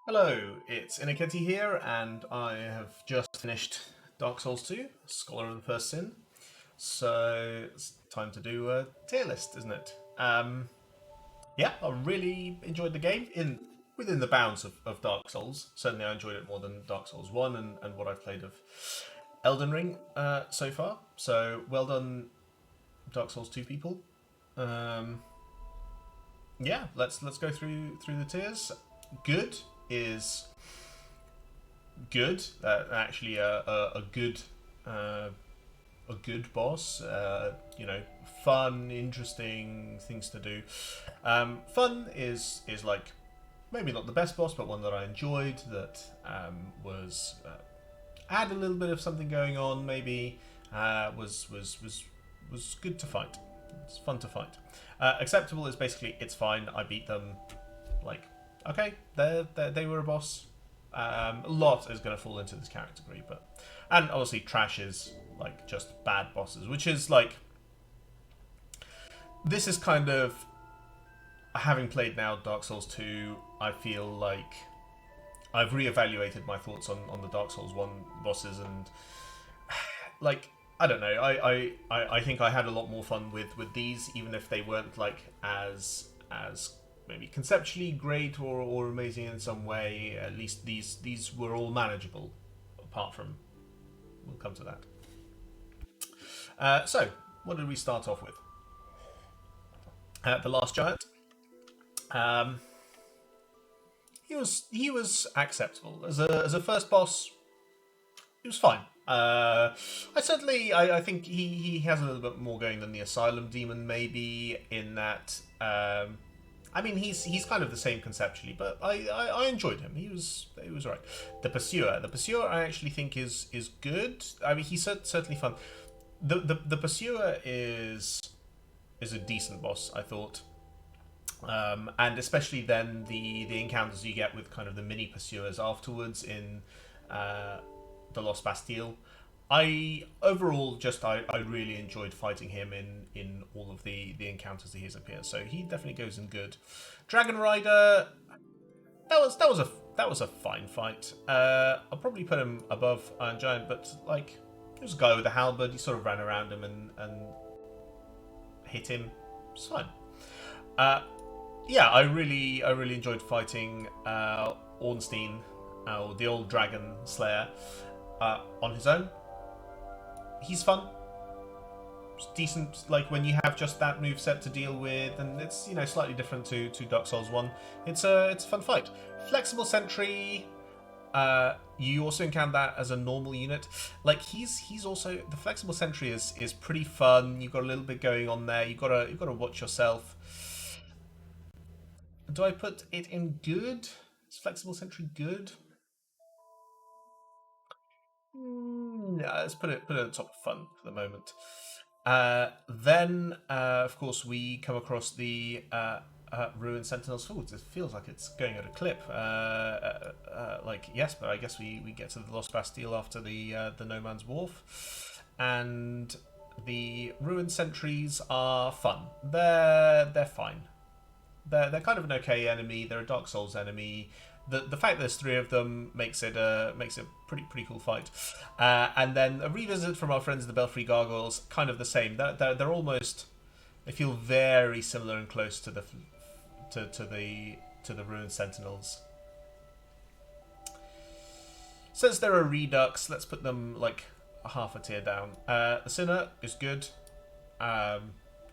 Hello, it's Inaketi here, and I have just finished Dark Souls 2, Scholar of the First Sin. So it's time to do a tier list, isn't it? Yeah, I really enjoyed the game within the bounds of Dark Souls. Certainly, I enjoyed it more than Dark Souls 1 and what I've played of Elden Ring so far. So well done, Dark Souls 2 people. Um, yeah, let's go through the tiers. Good is good. Actually, a good uh, a good boss. Fun, interesting things to do. Fun is like maybe not the best boss, but one that I enjoyed. That was had a little bit of something going on. Maybe was good to fight. It's fun to fight. Acceptable is basically it's fine. I beat them. Like okay, they were a boss. A lot is going to fall into this category, and obviously trash is like just bad bosses, which is like this is kind of having played now Dark Souls 2. I feel like I've reevaluated my thoughts on the Dark Souls 1 bosses, and like I don't know, I think I had a lot more fun with these, even if they weren't like as maybe conceptually great or amazing in some way. At least these were all manageable. Apart from, we'll come to that. So, what did we start off with? The Last Giant. Um, he was acceptable as a first boss. He was fine. I think he has a little bit more going than the Asylum Demon, maybe in that. I mean, he's kind of the same conceptually, but I enjoyed him. He was right. The Pursuer, I actually think is good. I mean, he's certainly fun. The Pursuer is a decent boss, I thought, and especially then the encounters you get with kind of the mini Pursuers afterwards in the Lost Bastille. I overall I really enjoyed fighting him in all of the encounters that he's appeared. So he definitely goes in good. Dragon Rider, that was a fine fight. I'll probably put him above Iron Giant, but like he was a guy with a halberd. He sort of ran around him and hit him. It's fine. Uh, yeah, I really enjoyed fighting Ornstein, or the old Dragon Slayer, on his own. He's fun. It's decent, like when you have just that move set to deal with, and it's slightly different to Dark Souls 1. It's a fun fight. Flexible Sentry. You also encounter that as a normal unit. Like he's also the Flexible Sentry is pretty fun. You've got a little bit going on there. You've got to watch yourself. Do I put it in good? Is Flexible Sentry good? Yeah, let's put it at the top of fun for the moment. Then, of course, we come across the Ruined Sentinels. Oh, it feels like it's going at a clip. Yes, but I guess we get to the Lost Bastille after the No Man's Wharf, and the Ruined Sentries are fun. They're fine. They're kind of an okay enemy. They're a Dark Souls enemy. The fact there's three of them makes it a pretty cool fight. And then a revisit from our friends the Belfry Gargoyles, kind of the same. They're almost, they feel very similar and close to the Ruined Sentinels. Since they're a redux, let's put them like a half a tier down. The Sinner is good.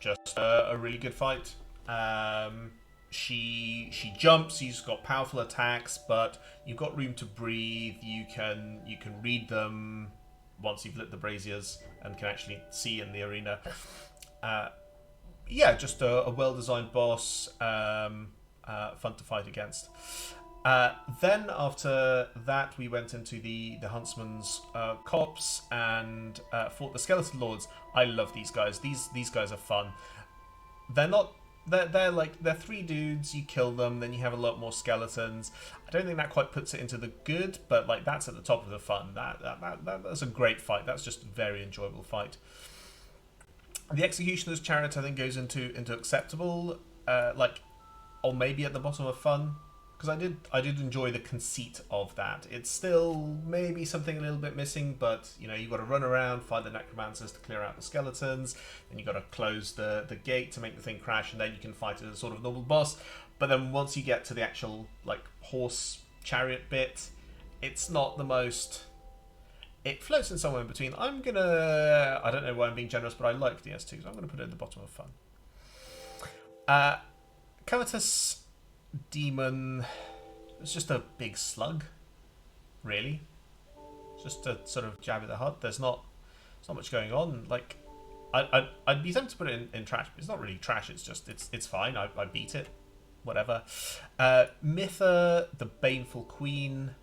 Just a really good fight. She jumps. She's got powerful attacks, but you've got room to breathe. You can read them once you've lit the braziers and can actually see in the arena. Yeah, just a well-designed boss, fun to fight against. Then after that, we went into the Huntsman's Copse and fought the Skeleton Lords. I love these guys. These guys are fun. They're not. They're three dudes. You kill them, then you have a lot more skeletons. I don't think that quite puts it into the good, but like that's at the top of the fun. That's a great fight. That's just a very enjoyable fight. The Executioner's Chariot I think goes into acceptable, or maybe at the bottom of fun, because I did enjoy the conceit of that. It's still maybe something a little bit missing, but you know, you've got to run around, find the necromancers to clear out the skeletons, then you've got to close the gate to make the thing crash, and then you can fight as a sort of normal boss. But then once you get to the actual like horse chariot bit, it's not the most. It floats in somewhere in between. I don't know why I'm being generous, but I like DS2, so I'm gonna put it at the bottom of fun. Covetous Demon. It's just a big slug, really. It's just a sort of jab at the heart. There's not much going on. Like, I'd be tempted to put it in trash, but it's not really trash. It's just it's fine. I beat it, whatever. Mytha, the Baneful Queen.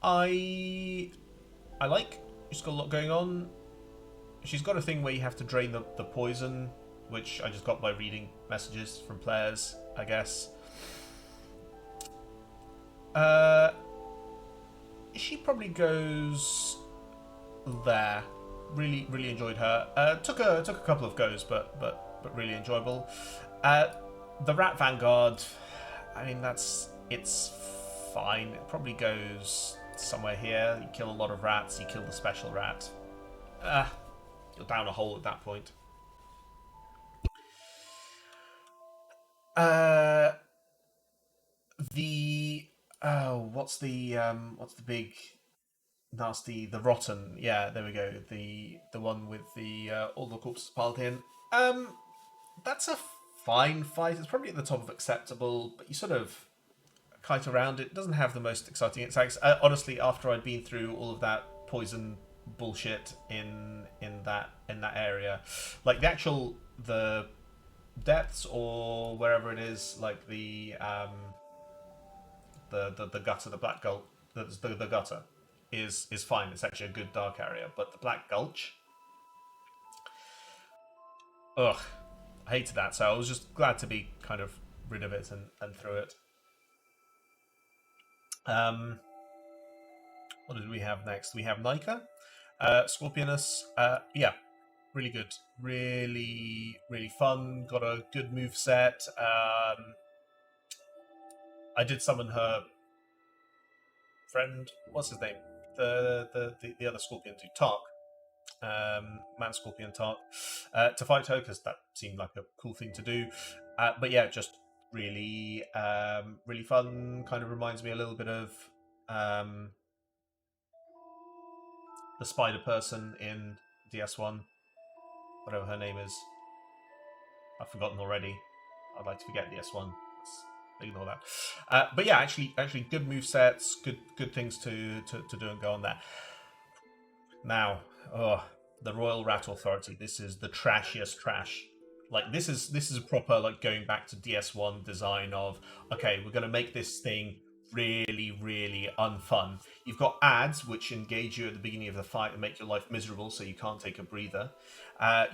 I like. She's got a lot going on. She's got a thing where you have to drain the poison, which I just got by reading messages from players, I guess. She probably goes there. Really enjoyed her. Took a couple of goes, but really enjoyable. The Rat Vanguard. I mean, it's fine. It probably goes somewhere here. You kill a lot of rats. You kill the special rat. You're down a hole at that point. What's the big nasty, the rotten? Yeah, there we go. The one with the all the corpses piled in. That's a fine fight. It's probably at the top of acceptable, but you sort of kite around it. It doesn't have the most exciting attacks. Honestly, after I'd been through all of that poison bullshit in that area, like the depths or wherever it is, like the gutter, the Black Gulch, the gutter is fine. It's actually a good dark area, but the Black Gulch, ugh, I hated that. So I was just glad to be kind of rid of it and through it. What did we have next? We have Nika, Scorpionus. Yeah, really good, really fun. Got a good move set. I did summon her friend. What's his name? The other Scorpion dude, Tark. Man Scorpion Tark, to fight her because that seemed like a cool thing to do. But yeah, just really fun. Kind of reminds me a little bit of the Spider Person in DS1, whatever her name is. I've forgotten already. I'd like to forget DS1. Ignore that. But yeah, actually, good move sets, good things to do and go on there. Now, the Royal Rat Authority. This is the trashiest trash. Like this is a proper like going back to DS1 design of, okay, we're gonna make this thing really unfun. You've got ads which engage you at the beginning of the fight and make your life miserable, so you can't take a breather.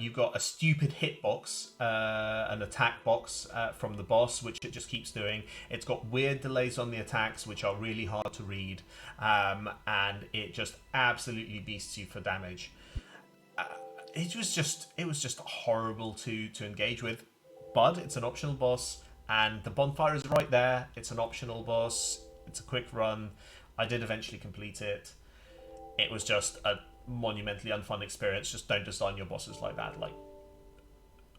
You've got a stupid hitbox, an attack box from the boss, which it just keeps doing. It's got weird delays on the attacks, which are really hard to read, and it just absolutely beasts you for damage. It was just horrible to engage with. But it's an optional boss, and the bonfire is right there. It's an optional boss. It's a quick run. I did eventually complete it. It was just a monumentally unfun experience. Just don't design your bosses like that. Like,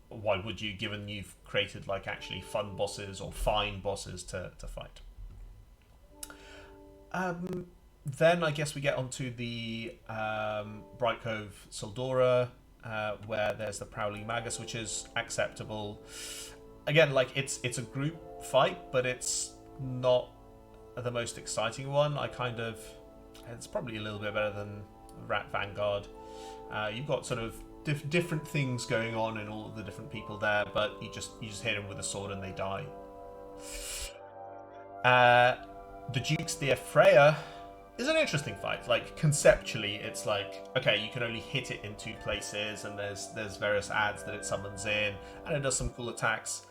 why would you, given you've created like actually fun bosses or fine bosses to fight? Then I guess we get onto the Bright Cove Sildora, where there's the Prowling Magus, which is acceptable. Again, like it's a group fight, but it's not the most exciting one. It's probably a little bit better than Rat Vanguard. You've got sort of different things going on in all of the different people there, but you just hit them with a sword and they die. The Duke's Dear Freya is an interesting fight. Like conceptually, it's like, okay, you can only hit it in two places, and there's various ads that it summons in, and it does some cool attacks.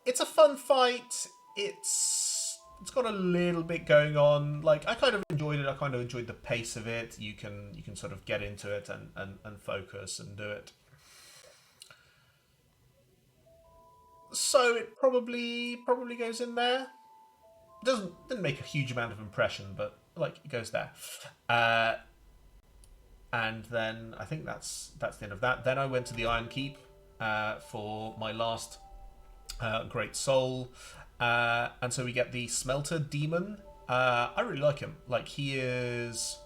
It's a fun fight. It's got a little bit going on. Like I kind of enjoyed it. I kind of enjoyed the pace of it. You can sort of get into it and focus and do it. So it probably goes in there. didn't make a huge amount of impression, but like it goes there. And then I think that's the end of that. Then I went to the Iron Keep for my last Great Soul, and so we get the Smelter Demon. I really like him. Like he is,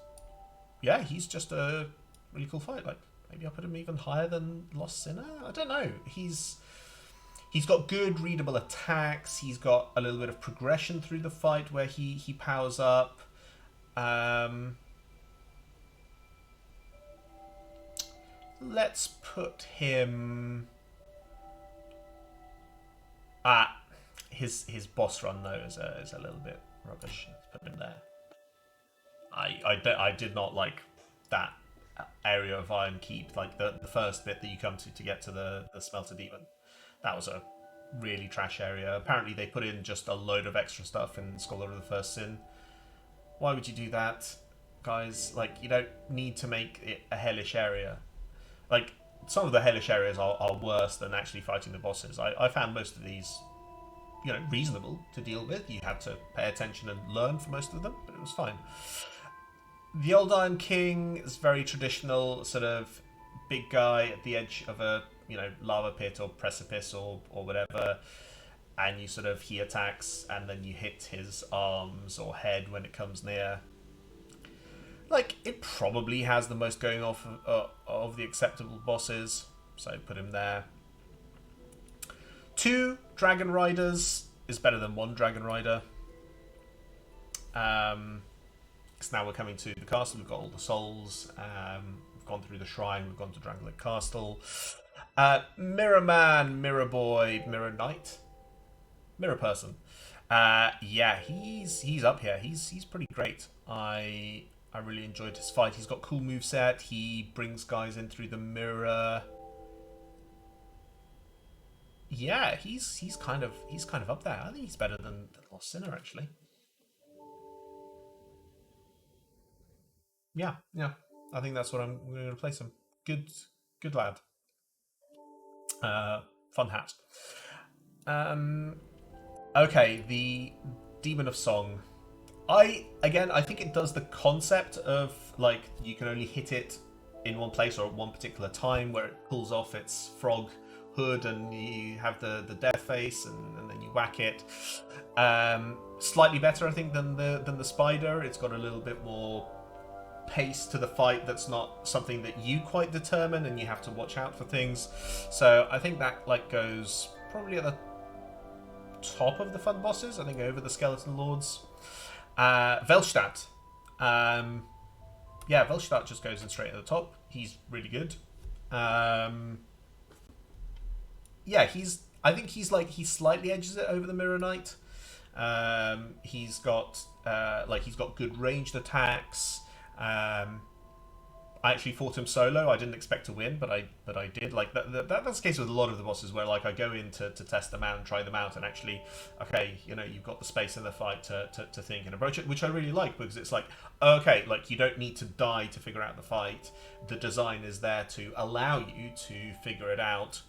yeah, he's just a really cool fight. Like maybe I'll put him even higher than Lost Sinner. I don't know. He's got good readable attacks. He's got a little bit of progression through the fight where he powers up. Let's put him. His boss run though is a little bit rubbish. Let's put him there. I did not like that area of Iron Keep, like the first bit that you come to get to the Smelter Demon. That was a really trash area. Apparently they put in just a load of extra stuff in Scholar of the First Sin. Why would you do that, guys? Like, you don't need to make it a hellish area. Like, some of the hellish areas are worse than actually fighting the bosses. I found most of these, reasonable to deal with. You had to pay attention and learn for most of them, but it was fine. The Old Iron King is very traditional, sort of big guy at the edge of a, lava pit or precipice or whatever, and he attacks, and then you hit his arms or head when it comes near. Like, it probably has the most going off of the acceptable bosses, so put him there. 2 Dragon Riders is better than 1 Dragon Rider. Because now we're coming to the castle, we've got all the souls, we've gone through the shrine, we've gone to Drangleic Castle. Mirror Man, Mirror Boy, Mirror Knight, Mirror Person. Yeah, he's up here. He's pretty great. I really enjoyed his fight. He's got cool moveset. He brings guys in through the mirror. Yeah, he's kind of up there. I think he's better than Lost Sinner, actually. Yeah. I think that's what I'm going to replace him. Good lad. Fun hat. Okay, the Demon of Song. I think it does the concept of, like, you can only hit it in one place or at one particular time, where it pulls off its frog hood and you have the death face and then you whack it. Slightly better, I think, than the spider. It's got a little bit more pace to the fight that's not something that you quite determine, and you have to watch out for things. So I think that goes probably at the top of the fun bosses, I think, over the Skeleton Lords. Velstadt. Velstadt just goes in straight at the top. He's really good. I think he's slightly edges it over the Mirror Knight. He's got good ranged attacks. I actually fought him solo. I didn't expect to win, but I did. Like that's the case with a lot of the bosses, where I go in to test them out and try them out, and actually, okay, you've got the space in the fight to think and approach it, which I really like, because it's like, okay, you don't need to die to figure out the fight. The design is there to allow you to figure it out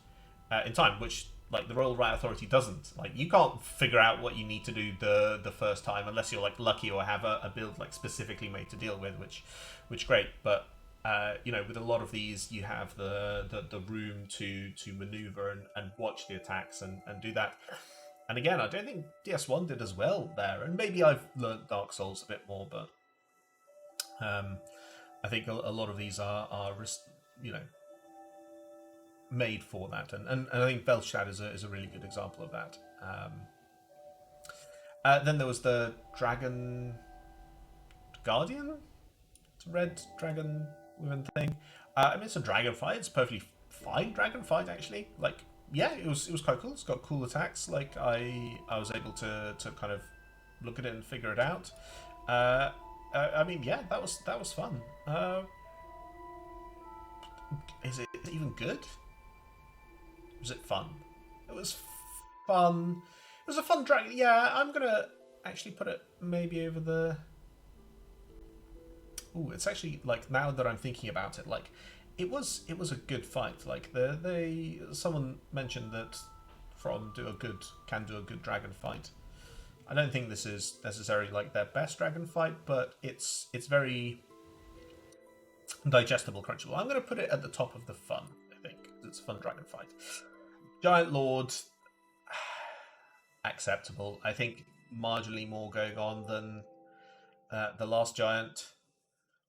in time, which the Royal Rat Authority doesn't. You can't figure out what you need to do the first time unless you're lucky or have a build specifically made to deal with, which great, but. With a lot of these, you have the room to maneuver and watch the attacks and do that. And again, I don't think DS1 did as well there. And maybe I've learned Dark Souls a bit more, but I think a lot of these are made for that. And I think Velstadt is a really good example of that. Then there was the Dragon Guardian? It's a red dragon woman thing. It's a dragon fight. It's a perfectly fine dragon fight, actually. It was quite cool. It's got cool attacks. I was able to kind of look at it and figure it out. That was fun. Is it even good? Was it fun? It was fun. It was a fun dragon. Yeah, I'm gonna actually put it maybe over the. Ooh, it's actually now that I'm thinking about it, it was a good fight. Someone mentioned that From can do a good dragon fight. I don't think this is necessarily like their best dragon fight, but it's very digestible, crunchable. I'm going to put it at the top of the fun. I think it's a fun dragon fight. Giant Lord, acceptable. I think marginally more going on than the last giant,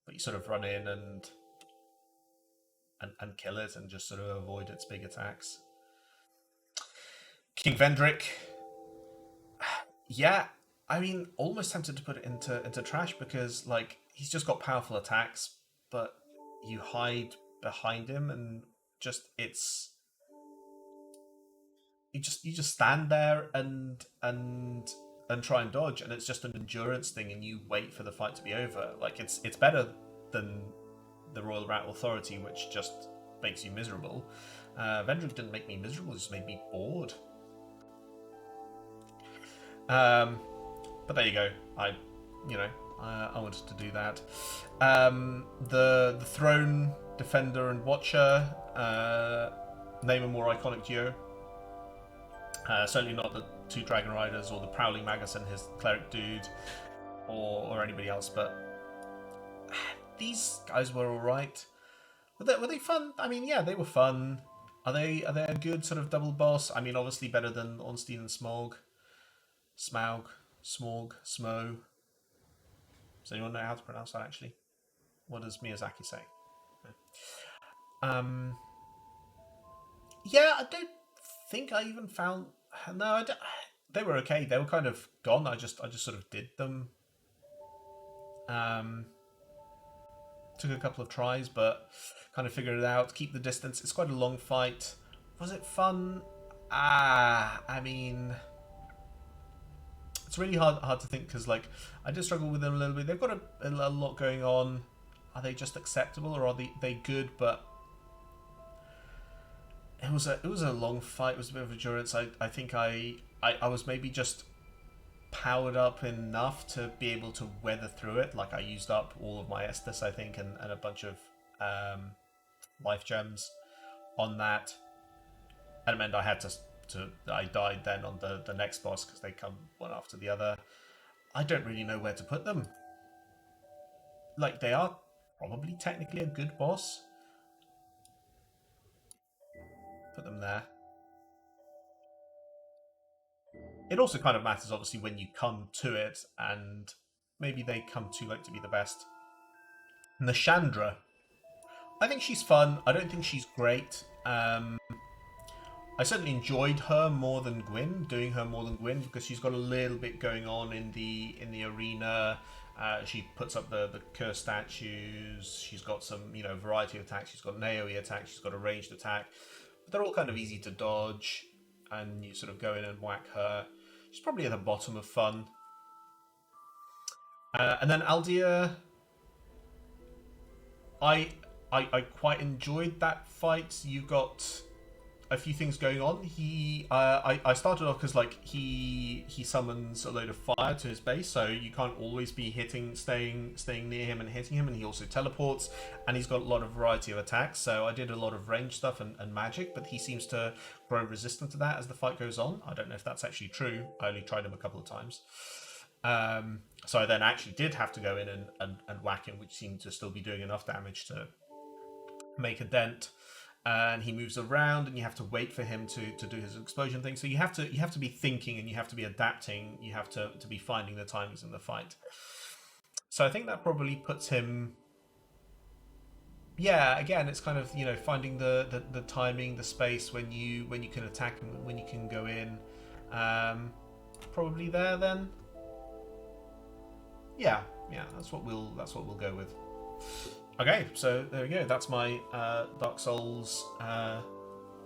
but you sort of run in and kill it and just sort of avoid its big attacks. King Vendrick, yeah, I mean, almost tempted to put it into trash because like he's just got powerful attacks, but you hide behind him and just you just stand there and try and dodge, and it's just an endurance thing, and you wait for the fight to be over. Like it's better than the Royal Rat Authority, which just makes you miserable. Vendrick didn't make me miserable; it just made me bored. But there you go. I wanted to do that. The Throne Defender and Watcher, name a more iconic duo. Certainly not the two Dragon Riders or the Prowling Magus and his cleric dude, or anybody else. But these guys were all right. Were they fun? I mean, yeah, they were fun. Are they a good sort of double boss? I mean, obviously better than Ornstein and Smog. Smaug, Smorg, Smo. Does anyone know how to pronounce that actually? What does Miyazaki say? Yeah, I don't think I even found. No, I don't. They were okay. They were kind of gone. I just sort of did them. Took a couple of tries, but kind of figured it out. Keep the distance. It's quite a long fight. Was it fun? I mean, it's really hard to think because like I did struggle with them a little bit. They've got a lot going on. Are they just acceptable or are they good? But it was a long fight. It was a bit of endurance. I think I was maybe just powered up enough to be able to weather through it. Like I used up all of my Estus, I think, and a bunch of life gems on that. And it meant I had to I died then on the next boss because they come one after the other. I don't really know where to put them. Like they are probably technically a good boss. Put them there. It also kind of matters, obviously, when you come to it, and maybe they come too late to be the best. Nashandra. I think she's fun. I don't think she's great. I certainly enjoyed her more than Gwyn, doing her more than Gwyn, because she's got a little bit going on in the arena. She puts up the curse statues. She's got some, variety of attacks. She's got an AoE attack. She's got a ranged attack. But they're all kind of easy to dodge, and you sort of go in and whack her. She's probably at the bottom of fun. And then Aldir, I quite enjoyed that fight. You've got a few things going on. I started off because like he summons a load of fire to his base, so you can't always be staying near him and hitting him, and he also teleports, and he's got a lot of variety of attacks. So I did a lot of range stuff and magic, but he seems to grow resistant to that as the fight goes on. I don't know if that's actually true. I only tried him a couple of times. So I then actually did have to go in and whack him, which seemed to still be doing enough damage to make a dent. And he moves around, and you have to wait for him to do his explosion thing. So you have to be thinking, and you have to be adapting. You have to be finding the timings in the fight. So I think that probably puts him. Yeah, again, it's kind of finding the timing, the space when you can attack and when you can go in. Probably there then. Yeah, that's what we'll go with. Okay, so there we go. That's my Dark Souls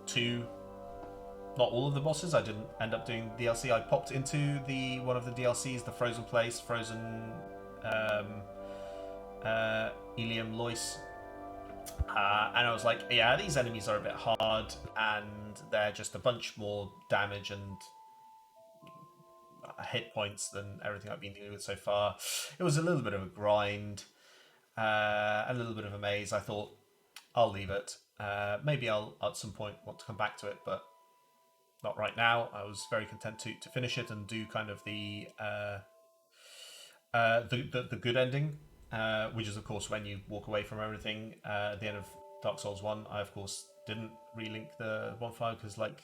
2. Not all of the bosses. I didn't end up doing DLC. I popped into one of the DLCs, the Frozen Place, Frozen Ilium Lois, and I was like, yeah, these enemies are a bit hard, and they're just a bunch more damage and hit points than everything I've been dealing with so far. It was a little bit of a grind. A little bit of a maze. I thought I'll leave it. Maybe I'll at some point want to come back to it, but not right now. I was very content to finish it and do kind of the good ending, which is of course when you walk away from everything at the end of Dark Souls 1. I of course didn't relink the bonfire because like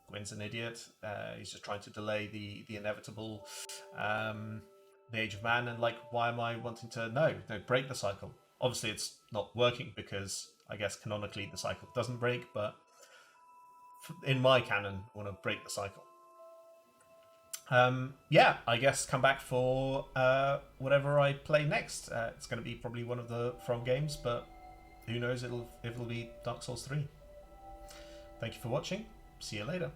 Gwyn's an idiot. He's just trying to delay the inevitable, the Age of Man, and like, why am I wanting to break the cycle? Obviously, it's not working because I guess canonically the cycle doesn't break, but in my canon, I want to break the cycle. Yeah, I guess come back for whatever I play next. It's going to be probably one of the From games, but who knows? It'll be Dark Souls 3. Thank you for watching. See you later.